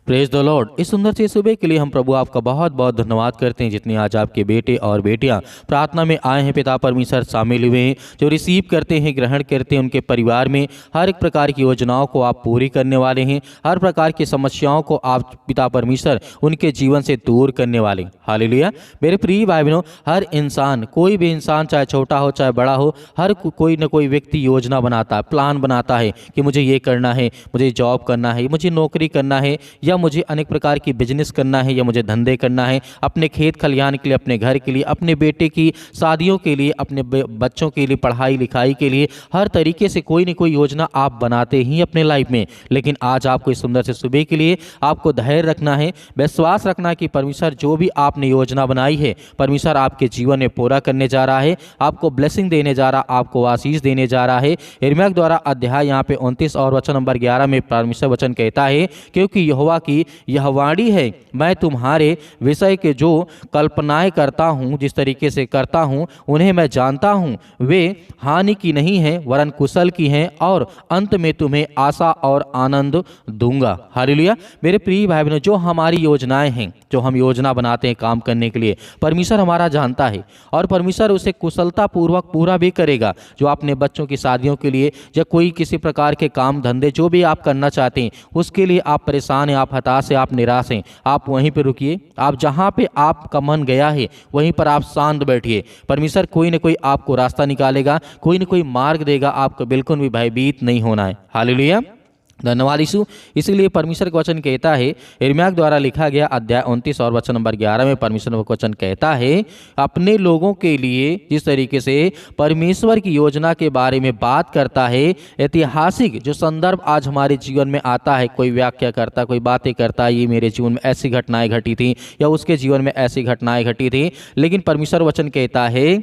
Praise the Lord. इस सुंदर सी सुबह के लिए हम प्रभु आपका बहुत बहुत धन्यवाद करते हैं, जितने आज आपके बेटे और बेटियां प्रार्थना में आए हैं। पिता परमेश्वर शामिल हुए हैं, जो रिसीव करते हैं, ग्रहण करते हैं। उनके परिवार में हर एक प्रकार की योजनाओं को आप पूरी करने वाले हैं। हर प्रकार की समस्याओं को आप पिता परमेश्वर उनके जीवन से दूर करने वाले। हालेलुया। मेरे प्रिय भाई बहनों, हर इंसान, कोई भी इंसान, चाहे छोटा हो चाहे बड़ा हो, हर कोई न कोई व्यक्ति योजना बनाता है, प्लान बनाता है कि मुझे ये करना है, मुझे जॉब करना है, मुझे नौकरी करना है, या मुझे अनेक प्रकार की बिजनेस करना है, या मुझे धंधे करना है, अपने खेत खलिहान के लिए, अपने घर के लिए, अपने बेटे की शादियों के लिए, अपने बच्चों के लिए पढ़ाई लिखाई के लिए। हर तरीके से कोई न कोई योजना आप बनाते ही अपने लाइफ में। लेकिन आज आपको इस सुंदर से सुबह के लिए आपको धैर्य रखना है, विश्वास रखना है कि परमेश्वर जो भी आपने योजना बनाई है, परमेश्वर आपके जीवन में पूरा करने जा रहा है, आपको ब्लेसिंग देने जा रहा, आपको आशीष देने जा रहा है। यिर्मयाह द्वारा अध्याय यहाँ पे 29 और वचन नंबर 11 में परमेश्वर वचन कहता है, क्योंकि यहोवा की यह वाणी है, मैं तुम्हारे विषय के जो कल्पनाएं करता हूँ, जिस तरीके से करता हूँ, उन्हें मैं जानता हूँ। वे हानि की नहीं है वरन कुशल की हैं, और अंत में तुम्हें आशा और आनंद दूंगा। हालेलुया। मेरे प्रिय भाई बहनों, जो हमारी योजनाएं हैं, जो हम योजना बनाते हैं काम करने के लिए, परमेश्वर हमारा जानता है और परमेश्वर उसे कुशलता पूर्वक पूरा भी करेगा। जो अपने बच्चों की शादियों के लिए या कोई किसी प्रकार के काम धंधे जो भी आप करना चाहते हैं, उसके लिए आप परेशान हैं, आप हताश हैं, आप निराश हैं, आप वहीं पर रुकिए। आप जहाँ पे आपका मन गया है वहीं पर आप शांत बैठिए। परमेश्वर कोई न कोई आपको रास्ता निकालेगा, कोई न कोई मार्ग देगा। आपको बिल्कुल भी भयभीत नहीं होना है। हालेलुया। धन्यवाद यीशु। इसीलिए परमेश्वर का वचन कहता है, यिर्मयाह द्वारा लिखा गया अध्याय 29 और वचन नंबर 11 में परमेश्वर का वचन कहता है, अपने लोगों के लिए जिस तरीके से परमेश्वर की योजना के बारे में बात करता है, ऐतिहासिक जो संदर्भ आज हमारे जीवन में आता है, कोई व्याख्या करता, कोई बातें करता है, ये मेरे जीवन में ऐसी घटनाएं घटी थी या उसके जीवन में ऐसी घटनाएं घटी थी। लेकिन परमेश्वर वचन कहता है,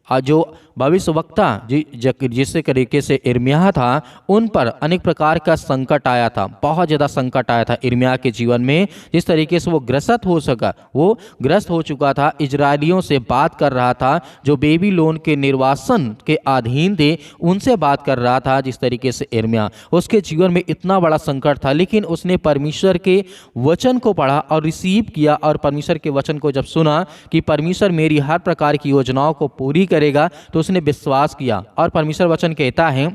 जो भविष्यवक्ता जिस तरीके से यिर्मयाह था, उन पर अनेक प्रकार का संकट आया था, बहुत ज़्यादा संकट आया था यिर्मयाह के जीवन में। जिस तरीके से वो ग्रस्त हो सका, वो ग्रस्त हो चुका था, इजरायलियों से बात कर रहा था, जो बेबीलोन के निर्वासन के अधीन थे, उनसे बात कर रहा था। जिस तरीके से यिर्मयाह, उसके जीवन में इतना बड़ा संकट था, लेकिन उसने परमेश्वर के वचन को पढ़ा और रिसीव किया, और परमेश्वर के वचन को जब सुना कि परमेश्वर मेरी हर प्रकार की योजनाओं को पूरी करेगा, तो उसने विश्वास किया। और परमेश्वर वचन कहता है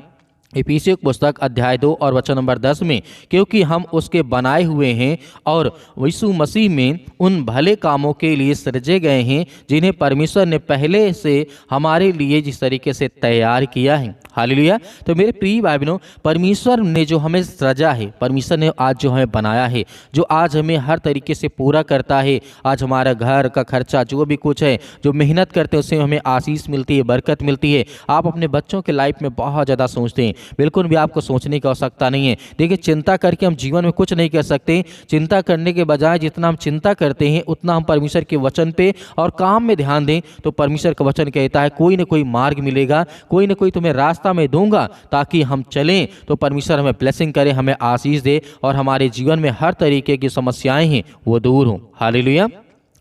इफिसियों की पुस्तक अध्याय 2 और वचन नंबर 10 में, क्योंकि हम उसके बनाए हुए हैं और यीशु मसीह में उन भले कामों के लिए सृजे गए हैं, जिन्हें परमेश्वर ने पहले से हमारे लिए जिस तरीके से तैयार किया है। हालेलुया। तो मेरे प्रिय भाई बहनों, परमेश्वर ने जो हमें सृजा है, परमेश्वर ने आज जो हमें बनाया है, जो आज हमें हर तरीके से पूरा करता है। आज हमारा घर का खर्चा जो भी कुछ है, जो मेहनत करते हैं, उससे हमें आशीष मिलती है, बरकत मिलती है। आप अपने बच्चों के लाइफ में बहुत ज़्यादा सोचते हैं, बिल्कुल भी आपको सोचने की आवश्यकता नहीं है। देखिए, चिंता करके हम जीवन में कुछ नहीं कर सकते। चिंता करने के बजाय जितना हम चिंता करते हैं, उतना हम परमेश्वर के वचन पे और काम में ध्यान दें, तो परमेश्वर का वचन कहता है कोई न कोई मार्ग मिलेगा, कोई न कोई तुम्हें रास्ता में दूंगा, ताकि हम चलें, तो परमेश्वर हमें ब्लेसिंग करे, हमें आशीष दे, और हमारे जीवन में हर तरीके की समस्याएं हैं वो दूर हों। हालेलुया।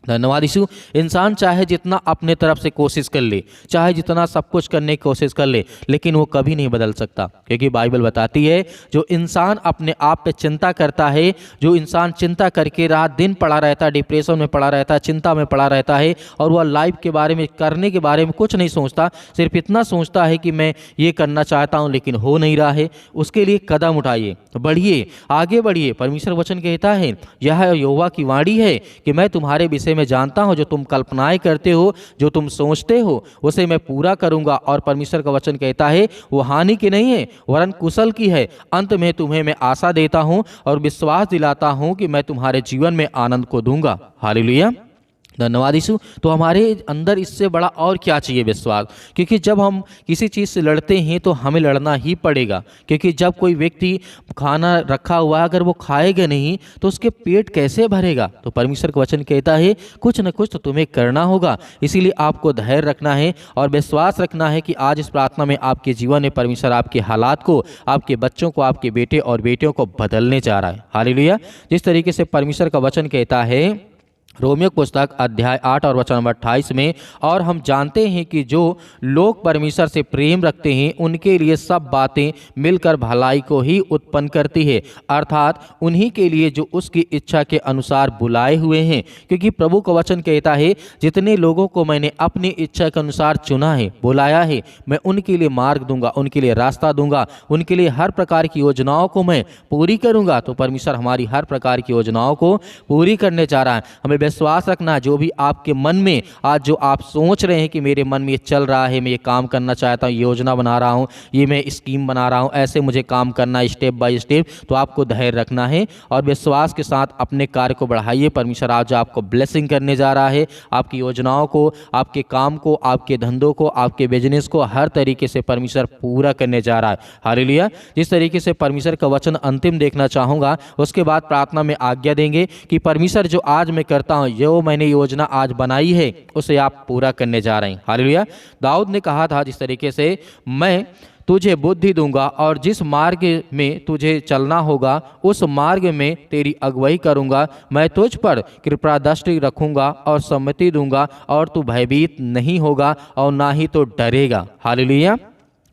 धन्यवाद यीशु। इंसान चाहे जितना अपने तरफ से कोशिश कर ले, चाहे जितना सब कुछ करने की कोशिश कर ले, लेकिन वो कभी नहीं बदल सकता, क्योंकि बाइबल बताती है जो इंसान अपने आप पे चिंता करता है, जो इंसान चिंता करके रात दिन पड़ा रहता है, डिप्रेशन में पड़ा रहता है, चिंता में पड़ा रहता है, और वह लाइफ के बारे में, करने के बारे में कुछ नहीं सोचता, सिर्फ इतना सोचता है कि मैं ये करना चाहता हूँ लेकिन हो नहीं रहा है, उसके लिए कदम उठाइए, बढ़िए, आगे बढ़िए। परमेश्वर वचन कहता है, यह यहोवा की वाणी है कि मैं तुम्हारे विषय मैं जानता हूं, जो तुम कल्पनाएं करते हो, जो तुम सोचते हो, उसे मैं पूरा करूंगा। और परमेश्वर का वचन कहता है वो हानि की नहीं है वरन कुशल की है। अंत में तुम्हें मैं आशा देता हूं और विश्वास दिलाता हूं कि मैं तुम्हारे जीवन में आनंद को दूंगा। हालेलुया। धन्यवाद यीशु। तो हमारे अंदर इससे बड़ा और क्या चाहिए? विश्वास। क्योंकि जब हम किसी चीज़ से लड़ते हैं तो हमें लड़ना ही पड़ेगा, क्योंकि जब कोई व्यक्ति खाना रखा हुआ है, अगर वो खाएगा नहीं तो उसके पेट कैसे भरेगा? तो परमेश्वर का वचन कहता है कुछ न कुछ तो तुम्हें करना होगा। इसीलिए आपको धैर्य रखना है और विश्वास रखना है कि आज इस प्रार्थना में आपके जीवन में परमेश्वर आपके हालात को, आपके बच्चों को, आपके बेटे और बेटियों को बदलने जा रहा है। हालेलुया। जिस तरीके से परमेश्वर का वचन कहता है रोमियो पुस्तक अध्याय 8 और वचन नंबर 28 में, और हम जानते हैं कि जो लोग परमेश्वर से प्रेम रखते हैं उनके लिए सब बातें मिलकर भलाई को ही उत्पन्न करती है, अर्थात उन्हीं के लिए जो उसकी इच्छा के अनुसार बुलाए हुए हैं। क्योंकि प्रभु का वचन कहता है, जितने लोगों को मैंने अपनी इच्छा के अनुसार चुना है, बुलाया है, मैं उनके लिए मार्ग दूंगा, उनके लिए रास्ता दूंगा, उनके लिए हर प्रकार की योजनाओं को मैं पूरी करूंगा। तो परमेश्वर हमारी हर प्रकार की योजनाओं को पूरी करने जा रहा है। हमें विश्वास रखना, जो भी आपके मन में आज जो आप सोच रहे हैं कि मेरे मन में ये चल रहा है, मैं ये काम करना चाहता हूँ, योजना बना रहा हूँ, ये मैं स्कीम बना रहा हूँ, ऐसे मुझे काम करना है स्टेप बाय स्टेप, तो आपको धैर्य रखना है और विश्वास के साथ अपने कार्य को बढ़ाइए। परमेश्वर आज आपको ब्लेसिंग करने जा रहा है। आपकी योजनाओं को, आपके काम को, आपके धंधों को, आपके बिजनेस को हर तरीके से परमेश्वर पूरा करने जा रहा है। हालेलुया। जिस तरीके से परमेश्वर का वचन अंतिम देखना चाहूँगा, उसके बाद प्रार्थना में आज्ञा देंगे कि परमेश्वर जो आज मैं करता हूँ, जो मैंने योजना आज बनाई है, उसे आप पूरा करने जा रहे हैं। हालेलुया। दाऊद ने कहा था, जिस तरीके से मैं तुझे बुद्धि दूंगा और जिस मार्ग में तुझे चलना होगा उस मार्ग में तेरी अगुवाई करूंगा, मैं तुझ पर कृपा दृष्टि रखूंगा और सम्मति दूंगा और तू भयभीत नहीं होगा और ना ही तो डरेगा। हालेलुया।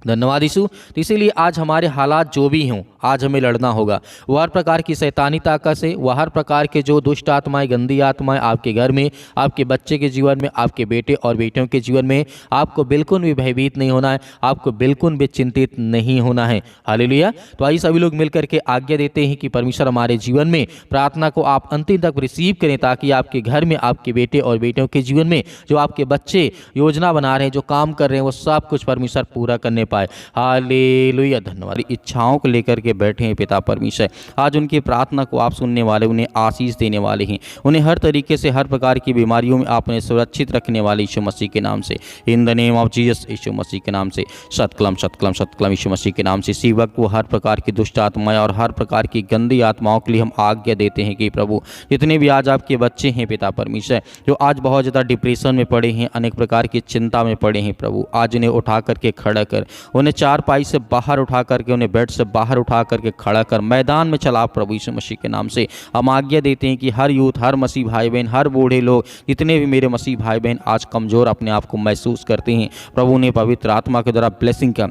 धन्यवाद यीशु। तो इसीलिए आज हमारे हालात जो भी हों, आज हमें लड़ना होगा। वह हर प्रकार की शैतानी ताकत से, वह हर प्रकार के जो दुष्ट आत्माएं, गंदी आत्माएं आपके घर में, आपके बच्चे के जीवन में, आपके बेटे और बेटियों के जीवन में, आपको बिल्कुल भी भयभीत नहीं होना है, आपको बिल्कुल भी चिंतित नहीं होना है। हालेलुया। तो आइए सभी लोग मिलकर के आज्ञा देते हैं कि परमेश्वर हमारे जीवन में प्रार्थना को आप अंतिम तक रिसीव करें, ताकि आपके घर में, आपके बेटे और बेटियों के जीवन में, जो आपके बच्चे योजना बना रहे हैं, जो काम कर रहे हैं, वो सब कुछ परमेश्वर पूरा करने पाए। हालेलुया। धन्यवाद। इच्छाओं को लेकर के बैठे हैं पिता परमेश्वर, आज उनकी प्रार्थना को आप सुनने वाले, उन्हें आशीष देने वाले हैं, उन्हें हर तरीके से, हर प्रकार की बीमारियों में आपने सुरक्षित रखने वाले यीशु मसीह के नाम से, in the name of Jesus, Yeshu Masih के नाम से, सतकलम सतकलम सतकलम यीशु मसीह के नाम से। इसी वक्त वो हर प्रकार की दुष्ट आत्माएं और हर प्रकार की गंदी आत्माओं के लिए हम आज्ञा देते हैं कि प्रभु, जितने भी आज आपके बच्चे हैं पिता परमेश्वर, जो आज बहुत ज़्यादा डिप्रेशन में पड़े हैं, अनेक प्रकार की चिंता में पड़े हैं, प्रभु आज उन्हें उठा करके खड़ा कर, उन्हें चारपाई से बाहर उठा करके, उन्हें बेड से बाहर उठा करके खड़ा कर, मैदान में चला प्रभु यीशु मसीह के नाम से। हम आज्ञा देते हैं कि हर यूथ, हर मसीह भाई बहन, हर बूढ़े लोग, जितने भी मेरे मसीह भाई बहन आज कमज़ोर अपने आप को महसूस करते हैं, प्रभु ने पवित्र आत्मा के द्वारा ब्लेसिंग का,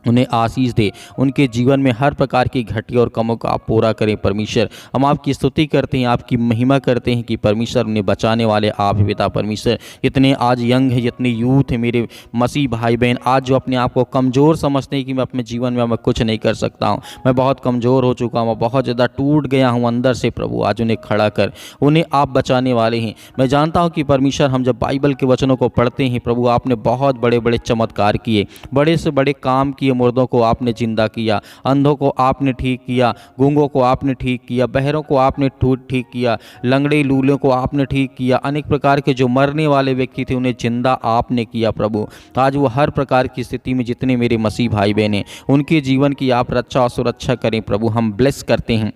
उन्हें आशीष दे, उनके जीवन में हर प्रकार की घटिया और कमों को आप पूरा करें परमेश्वर। हम आपकी स्तुति करते हैं, आपकी महिमा करते हैं कि परमेश्वर उन्हें बचाने वाले आप हैं पिता परमेश्वर। जितने आज यंग हैं, जितने यूथ हैं मेरे मसीह भाई बहन, आज जो अपने आप को कमज़ोर समझते हैं कि मैं अपने जीवन में मैं कुछ नहीं कर सकता हूँ, मैं बहुत कमज़ोर हो चुका हूँ, बहुत ज़्यादा टूट गया हूँ अंदर से, प्रभु आज उन्हें खड़ा कर, उन्हें आप बचाने वाले हैं। मैं जानता हूँ कि परमेश्वर, हम जब बाइबल के वचनों को पढ़ते हैं प्रभु, आपने बहुत बड़े बड़े चमत्कार किए, बड़े से बड़े काम किए, मुर्दों को आपने जिंदा किया, अंधों को आपने ठीक किया, गूंगों को आपने ठीक किया, बहरों को आपने ठीक किया, लंगड़े लूलों को आपने ठीक किया, अनेक प्रकार के जो मरने वाले व्यक्ति थे उन्हें जिंदा आपने किया प्रभु। आज वो हर प्रकार की स्थिति में जितने मेरे मसीह भाई बहन हैं, उनके जीवन की आप रक्षा और सुरक्षा करें प्रभु। हम ब्लेस करते हैं,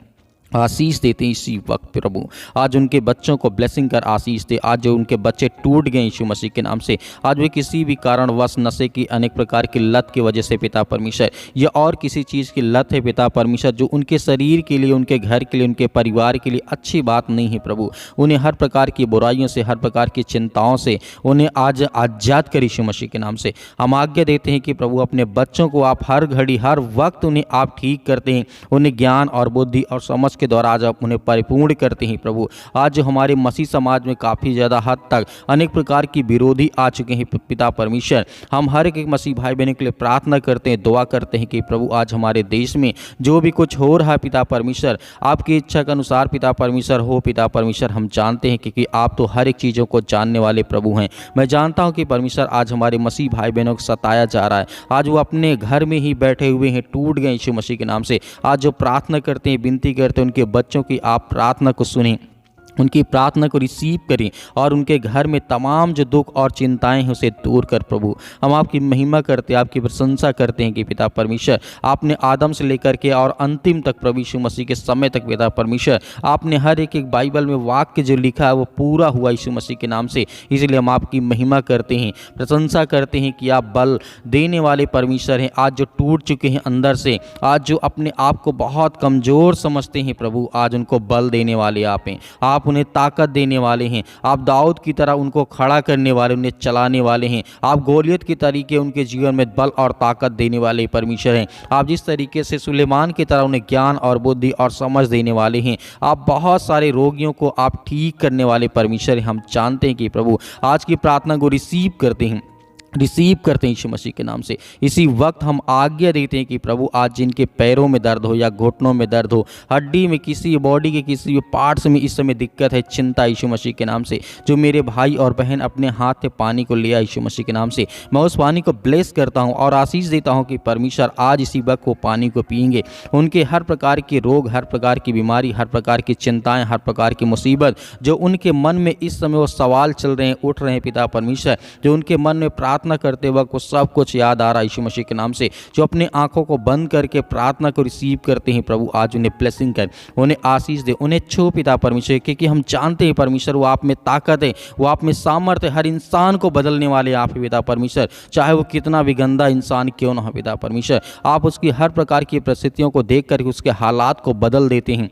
आशीष देते हैं इसी वक्त प्रभु। आज उनके बच्चों को ब्लेसिंग कर आशीष दे। आज जो उनके बच्चे टूट गए यीशु मसीह के नाम से, आज वे किसी भी कारणवश नशे की, अनेक प्रकार की लत की वजह से पिता परमेश्वर, या और किसी चीज़ की लत है पिता परमेश्वर, जो उनके शरीर के लिए, उनके घर के लिए, उनके परिवार के लिए अच्छी बात नहीं है प्रभु, उन्हें हर प्रकार की बुराइयों से, हर प्रकार की चिंताओं से उन्हें आज आज़ाद कर यीशु मसीह के नाम से। हम आज्ञा देते हैं कि प्रभु अपने बच्चों को आप हर घड़ी, हर वक्त उन्हें आप ठीक करते हैं, उन्हें ज्ञान और बुद्धि और समझ के द्वारा आज आप उन्हें परिपूर्ण करते हैं प्रभु। आज जो हमारे मसीह समाज में काफ़ी ज़्यादा हद तक अनेक प्रकार की विरोधी आ चुके हैं पिता परमेश्वर, हम हर एक मसीह भाई बहनों के लिए प्रार्थना करते हैं, दुआ करते हैं कि प्रभु आज हमारे देश में जो भी कुछ हो रहा है पिता परमेश्वर, आपकी इच्छा के अनुसार पिता परमेश्वर हो पिता परमेश्वर। हम जानते हैं क्योंकि आप तो हर एक चीज़ों को जानने वाले प्रभु हैं। मैं जानता हूँ कि परमेश्वर आज हमारे मसीह भाई बहनों को सताया जा रहा है, आज वो अपने घर में ही बैठे हुए हैं, टूट गए यीशु मसीह के नाम से। आज जो प्रार्थना करते हैं, विनती करते हैं, उनके बच्चों की आप प्रार्थना को सुनें, उनकी प्रार्थना को रिसीव करें और उनके घर में तमाम जो दुख और चिंताएं हैं उसे दूर कर प्रभु। हम आपकी महिमा करते हैं, आपकी प्रशंसा करते हैं कि पिता परमेश्वर, आपने आदम से लेकर के और अंतिम तक प्रभु यीशु मसीह के समय तक पिता परमेश्वर, आपने हर एक बाइबल में वाक्य जो लिखा है वो पूरा हुआ यीशु मसीह के नाम से। इसलिए हम आपकी महिमा करते हैं, प्रशंसा करते हैं कि आप बल देने वाले परमेश्वर हैं। आज जो टूट चुके हैं अंदर से, आज जो अपने आप को बहुत कमज़ोर समझते हैं प्रभु, आज उनको बल देने वाले आप हैं। आप आप उन्हें ताकत देने वाले हैं। आप दाऊद की तरह उनको खड़ा करने वाले, उन्हें चलाने वाले हैं। आप गोलियत के तरीके उनके जीवन में बल और ताकत देने वाले परमेश्वर हैं। आप जिस तरीके से सुलेमान की तरह उन्हें ज्ञान और बुद्धि और समझ देने वाले हैं। आप बहुत सारे रोगियों को आप ठीक करने वाले परमेश्वर हैं। हम जानते हैं कि प्रभु आज की प्रार्थना को रिसीव करते हैं यीशु मसीह के नाम से। इसी वक्त हम आज्ञा देते हैं कि प्रभु आज जिनके पैरों में दर्द हो या घुटनों में दर्द हो, हड्डी में, किसी बॉडी के किसी भी पार्ट्स में इस समय दिक्कत है, चिंता, यीशु मसीह के नाम से, जो मेरे भाई और बहन अपने हाथ से पानी को लिया यीशु मसीह के नाम से, मैं उस पानी को ब्लेस करता हूँ और आशीष देता हूँ कि परमेश्वर आज इसी वक्त वो पानी को पिएंगे। उनके हर प्रकार के रोग, हर प्रकार की बीमारी, हर प्रकार की चिंताएँ, हर प्रकार की मुसीबत जो उनके मन में इस समय वो सवाल चल रहे हैं, उठ रहे हैं पिता परमेश्वर, जो उनके मन में प्रार्थना करते वक्त वो सब कुछ याद आ रहा है यीशु मसीह के नाम से, जो अपने आंखों को बंद करके प्रार्थना को रिसीव करते हैं प्रभु आज उन्हें ब्लेसिंग कर, उन्हें आशीष दे, उन्हें छू पिता परमेश्वर, क्योंकि हम जानते हैं परमेश्वर वो आप में ताकत है, वो आप में सामर्थ्य, हर इंसान को बदलने वाले आप ही पिता परमेश्वर, चाहे वो कितना भी गंदा इंसान क्यों ना हो पिता परमेश्वर, आप उसकी हर प्रकार की परिस्थितियों को देख कर उसके हालात को बदल देते हैं।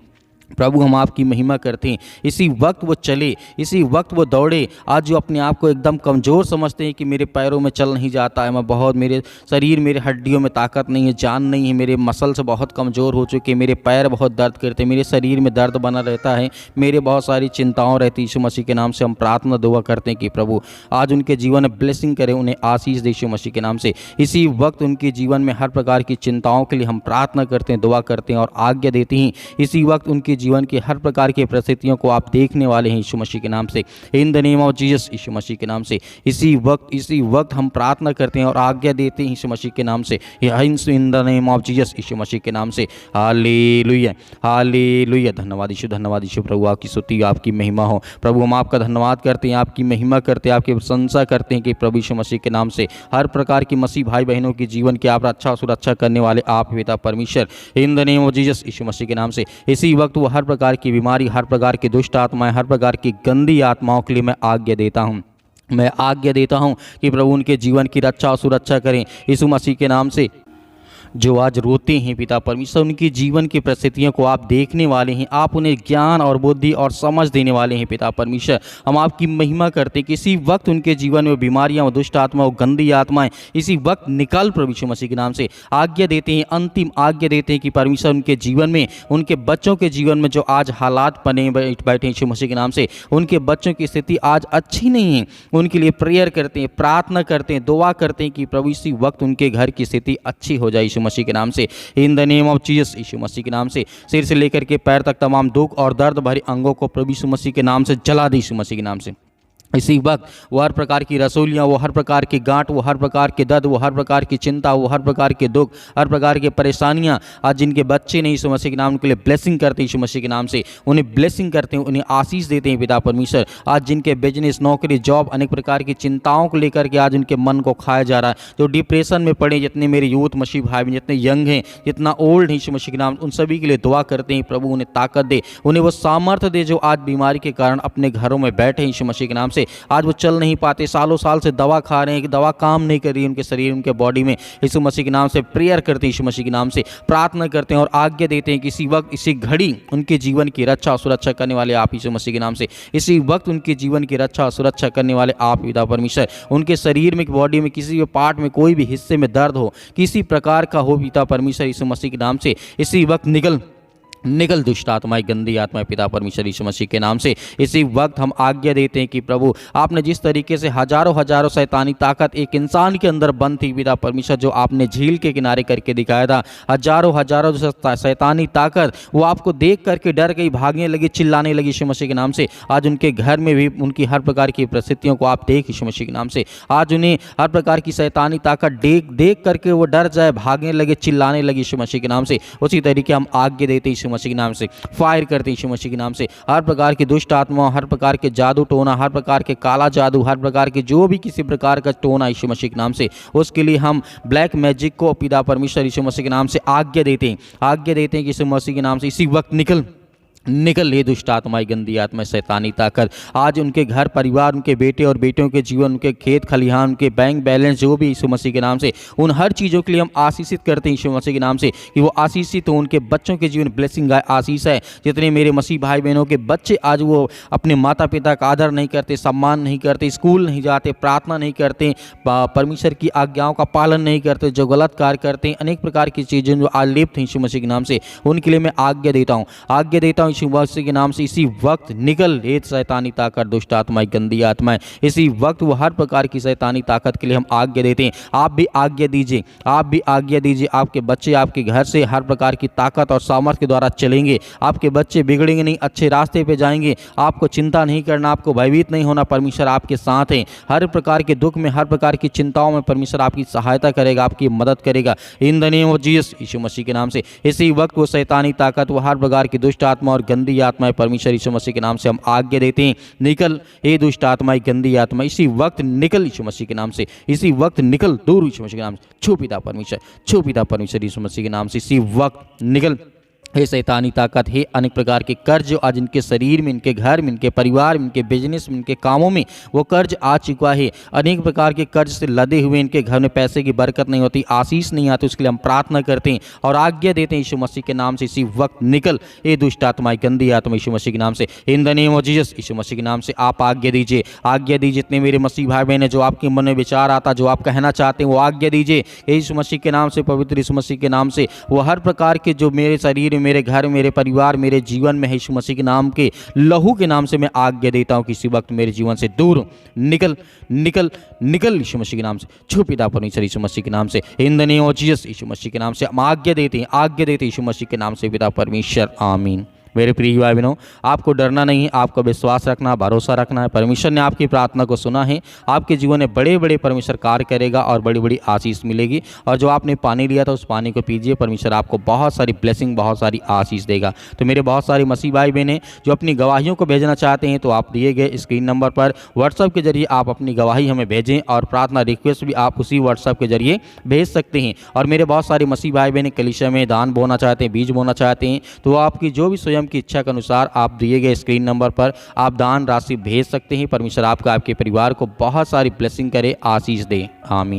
प्रभु हम आपकी महिमा करते हैं। इसी वक्त वो चले, इसी वक्त वो दौड़े। आज जो अपने आप को एकदम कमज़ोर समझते हैं कि मेरे पैरों में चल नहीं जाता है, मैं बहुत, मेरे शरीर, मेरे हड्डियों में ताकत नहीं है, जान नहीं है, मेरे मसल्स बहुत कमज़ोर हो चुके, मेरे पैर बहुत दर्द करते, मेरे शरीर में दर्द बना रहता है, मेरे बहुत सारी चिंताओं रहती। यीशु मसीह के नाम से हम प्रार्थना दुआ करते हैं कि प्रभु आज उनके जीवन में ब्लेसिंग करें, उन्हें आशीष दे यीशु मसीह के नाम से। इसी वक्त उनके जीवन में हर प्रकार की चिंताओं के लिए हम प्रार्थना करते हैं, दुआ करते हैं और आज्ञा देते हैं। इसी वक्त उनके जीवन की हर प्रकार की परिस्थितियों को आप देखने वाले हैं यीशु मसीह के नाम से, in the name of Jesus, Yeshu Masih के नाम से। इसी वक्त हम प्रार्थना करते हैं और आज्ञा देते हैं यीशु मसीह के नाम से, in the name of Jesus, Yeshu Masih के नाम से। Hallelujah, hallelujah. धन्यवाद यीशु प्रभु, आपकी स्तुति, आपकी महिमा हो प्रभु। हम आपका धन्यवाद करते हैं, आपकी महिमा करते हैं, आपकी प्रशंसा करते हैं कि प्रभु यीशु मसीह के नाम से हर प्रकार की मसीह भाई बहनों की जीवन की आप रक्षा सुरक्षा करने वाले आप पिता परमेश्वर, in the name of Jesus, Yeshu Masih के नाम से। इसी वक्त वो हर प्रकार की बीमारी, हर प्रकार की दुष्ट आत्माएं, हर प्रकार की गंदी आत्माओं के लिए मैं आज्ञा देता हूं कि प्रभु उनके जीवन की रक्षा और सुरक्षा करें यीशु मसीह के नाम से। जो आज रोते हैं पिता परमेश्वर, उनकी जीवन की परिस्थितियों को आप देखने वाले हैं, आप उन्हें ज्ञान और बुद्धि और समझ देने वाले हैं पिता परमेश्वर। हम आपकी महिमा करते हैं कि इसी वक्त उनके जीवन में बीमारियां, दुष्ट आत्मा, गंदी आत्माएं इसी वक्त निकाल प्रभु यीशु मसीह के नाम से। आज्ञा देते हैं, अंतिम आज्ञा देते हैं कि परमेश्वर उनके जीवन में, उनके बच्चों के जीवन में जो आज हालात बने बैठे यीशु मसीह के नाम से, उनके बच्चों की स्थिति आज अच्छी नहीं है, उनके लिए प्रेयर करते हैं, प्रार्थना करते हैं, दुआ करते हैं कि प्रभु इसी वक्त उनके घर की स्थिति अच्छी हो जाए यीशु मसीह के नाम से, in the name of Jesus, Yeshu Masih के नाम से। सिर से लेकर के पैर तक तमाम दुख और दर्द भरे अंगों को प्रभु यीशु मसीह के नाम से जला दे यीशु मसीह के नाम से। इसी वक्त वो हर प्रकार की रसोलियाँ, वो हर प्रकार की गांठ, वो हर प्रकार के दर्द, वो हर प्रकार की चिंता, वो हर प्रकार के दुख, हर प्रकार की परेशानियाँ, आज जिनके बच्चे नहीं यीशु मसीह के नाम के लिए ब्लेसिंग करते हैं यीशु मसीह के नाम से, उन्हें ब्लेसिंग करते हैं, उन्हें आशीष देते हैं पिता परमेश्वर। आज जिनके बिजनेस, नौकरी, जॉब, अनेक प्रकार की चिंताओं को लेकर के आज उनके मन को खाया जा रहा है, जो डिप्रेशन में पड़े, जितने मेरे यूथ मसीह भाई, जितने यंग हैं, जितना ओल्ड है यीशु मसीह के नाम, उन सभी के लिए दुआ करते हैं प्रभु उन्हें ताकत दे, उन्हें वो सामर्थ्य दे जो आज बीमारी के कारण अपने घरों में बैठे हैं यीशु मसीह के नाम से। आज वो चल नहीं पाते, सालों साल से दवा खा रहे हैं कि दवा काम नहीं कर रही उनके शरीर, उनके बॉडी में, यीशु मसीह के नाम से प्रेयर करते हैं, यीशु मसीह के नाम से प्रार्थना करते हैं और आज्ञा देते हैं कि इसी वक्त, इसी घड़ी उनके जीवन की रक्षा और सुरक्षा करने वाले आप यीशु मसीह के नाम से। इसी वक्त उनके जीवन की रक्षा और सुरक्षा करने वाले आप पिता परमेश्वर। उनके शरीर में, बॉडी में, किसी भी पार्ट में, कोई भी हिस्से में दर्द हो, किसी प्रकार का हो पिता परमेश्वर, यीशु मसीह के नाम से इसी वक्त निकल दुष्ट आत्माएं, गंदी आत्माएं पिता परमेश्वर यीशु मसीह के नाम से। इसी वक्त हम आज्ञा देते हैं कि प्रभु आपने जिस तरीके से हजारों शैतानी ताकत एक इंसान के अंदर बंद थी पिता परमेश्वर, जो आपने झील के किनारे करके दिखाया था, हजारों शैतानी ताकत वो आपको देख करके डर गई, भागने लगी, चिल्लाने लगी यीशु मसीह के नाम से। आज उनके घर में भी उनकी हर प्रकार की परिस्थितियों को आप देख यीशु मसीह के नाम से। आज उन्हें हर प्रकार की शैतानी ताकत देख करके वो डर जाए, भागने लगे, चिल्लाने लगे यीशु मसीह के नाम से। उसी तरीके हम आज्ञा देते यीशु मसीह के नाम से, फायर करते यीशु मसीह के नाम से। हर प्रकार की दुष्ट आत्मा, हर प्रकार के जादू टोना, हर प्रकार के काला जादू, हर प्रकार के जो भी किसी प्रकार का टोना यीशु मसीह के नाम से, उसके लिए हम ब्लैक मैजिक को पिता परमेश्वर यीशु मसीह के नाम से आज्ञा देते हैं कि यीशु मसीह के नाम से इसी वक्त निकल ये दुष्ट आत्माएं, गंदी आत्मा, शैतानी ताकत आज उनके घर परिवार, उनके बेटे और बेटियों के जीवन, उनके खेत खलिहान, उनके बैंक बैलेंस जो भी यीशु मसीह के नाम से, उन हर चीज़ों के लिए हम आशीषित करते हैं यीशु मसीह के नाम से कि वो आशीषित हो। उनके बच्चों के जीवन ब्लेसिंग आशीष है। जितने मेरे मसीह भाई बहनों के बच्चे आज वो अपने माता पिता का आदर नहीं करते, सम्मान नहीं करते, स्कूल नहीं जाते, प्रार्थना नहीं करते, परमेश्वर की आज्ञाओं का पालन नहीं करते, जो गलत कार्य करते हैं, अनेक प्रकार की चीज़ें जो आलिप्त हैं यीशु मसीह के नाम से, उनके लिए मैं आज्ञा देता हूँ यीशु मसीह के नाम से। इसी वक्त निकल ये शैतानी ताकत, दुष्ट आत्माएं, गंदी आत्माएं, इसी वक्त वो हर प्रकार की शैतानी ताकत के लिए हम आज्ञा देते हैं। आप भी आज्ञा दीजिए, आप भी आज्ञा दीजिए। आपके बच्चे आपके घर से हर प्रकार की ताकत और सामर्थ्य के द्वारा चलेंगे। आपके बच्चे बिगड़ेंगे नहीं, अच्छे रास्ते पे जाएंगे। आपको चिंता नहीं करना, आपको भयभीत नहीं होना। परमेश्वर आपके साथ है। हर प्रकार के दुख में, हर प्रकार की चिंताओं में परमेश्वर आपकी सहायता करेगा, आपकी मदद करेगा in the name of Jesus, Yeshu Masih के नाम से। इसी वक्त वो शैतानी ताकत, वो हर प्रकार की दुष्ट आत्मा और गंदी आत्माएं परमेश्वर यीशु मसीह के नाम से हम आज्ञा देते हैं, निकल ये दुष्ट आत्माएं, गंदी आत्मा, इसी वक्त निकल यीशु मसीह के नाम से। इसी वक्त निकल दूर यीशु मसीह के नाम से। छू पिता परमेश्वर, छू पिता परमेश्वर यीशु मसीह के नाम से। इसी वक्त निकल हे शैतानी ताकत, हे अनेक प्रकार के कर्ज जो आज इनके शरीर में, इनके घर में, इनके परिवार में, इनके बिजनेस में, इनके कामों में वो कर्ज आ चुका है। अनेक प्रकार के कर्ज से लदे हुए इनके घर में पैसे की बरकत नहीं होती, आशीष नहीं आती। उसके लिए हम प्रार्थना करते हैं और आज्ञा देते हैं यीशु मसीह के नाम से। इसी वक्त निकल ये दुष्ट आत्माएं, गंदी आत्मा यीशु मसीह के नाम से, in the name of Jesus, Yeshu Masih के नाम से आप आज्ञा दीजिए, आज्ञा दीजिए। जितने मेरे मसीह भाई बहन, जो आपके मन में विचार आता, जो आप कहना चाहते हैं, वो आज्ञा दीजिए यीशु मसीह के नाम से, पवित्र यीशु मसीह के नाम से। वो हर प्रकार के जो मेरे शरीर, मेरे घर, मेरे परिवार, मेरे जीवन में है, यीशु मसीह के नाम के लहू के नाम से मैं आज्ञा देता हूं कि इसी वक्त मेरे जीवन से दूर निकल निकल निकल यीशु मसीह के नाम से। छू पिता परमेश्वर यीशु मसीह के नाम से, in the name of Jesus, Yeshu Masih के नाम से हम आज्ञा देते हैं, आज्ञा देते हैं यीशु मसीह के नाम से पिता परमेश्वर, आमीन। मेरे प्रिय भाई बहनों, आपको डरना नहीं है, आपको विश्वास रखना, भरोसा रखना है। परमेश्वर ने आपकी प्रार्थना को सुना है। आपके जीवन में बड़े बड़े परमेश्वर कार्य करेगा और बड़ी बड़ी आशीष मिलेगी। और जो आपने पानी लिया था उस पानी को पीजिए, परमेश्वर आपको बहुत सारी ब्लेसिंग, बहुत सारी आशीष देगा। तो मेरे बहुत सारे मसीह भाई बहन जो अपनी गवाहियों को भेजना चाहते हैं, तो आप दिए गए स्क्रीन नंबर पर व्हाट्सएप के जरिए आप अपनी गवाही हमें भेजें और प्रार्थना रिक्वेस्ट भी आप उसी व्हाट्सएप के जरिए भेज सकते हैं। और मेरे बहुत सारे मसीह भाई बहन कलीसिया में दान बोना चाहते हैं, बीज बोना चाहते हैं, तो आपकी जो भी स्वयं की इच्छा के अनुसार आप दिए गए स्क्रीन नंबर पर आप दान राशि भेज सकते हैं। परमेश्वर आपका, आपके परिवार को बहुत सारी ब्लेसिंग करे, आशीष दे, आमीन।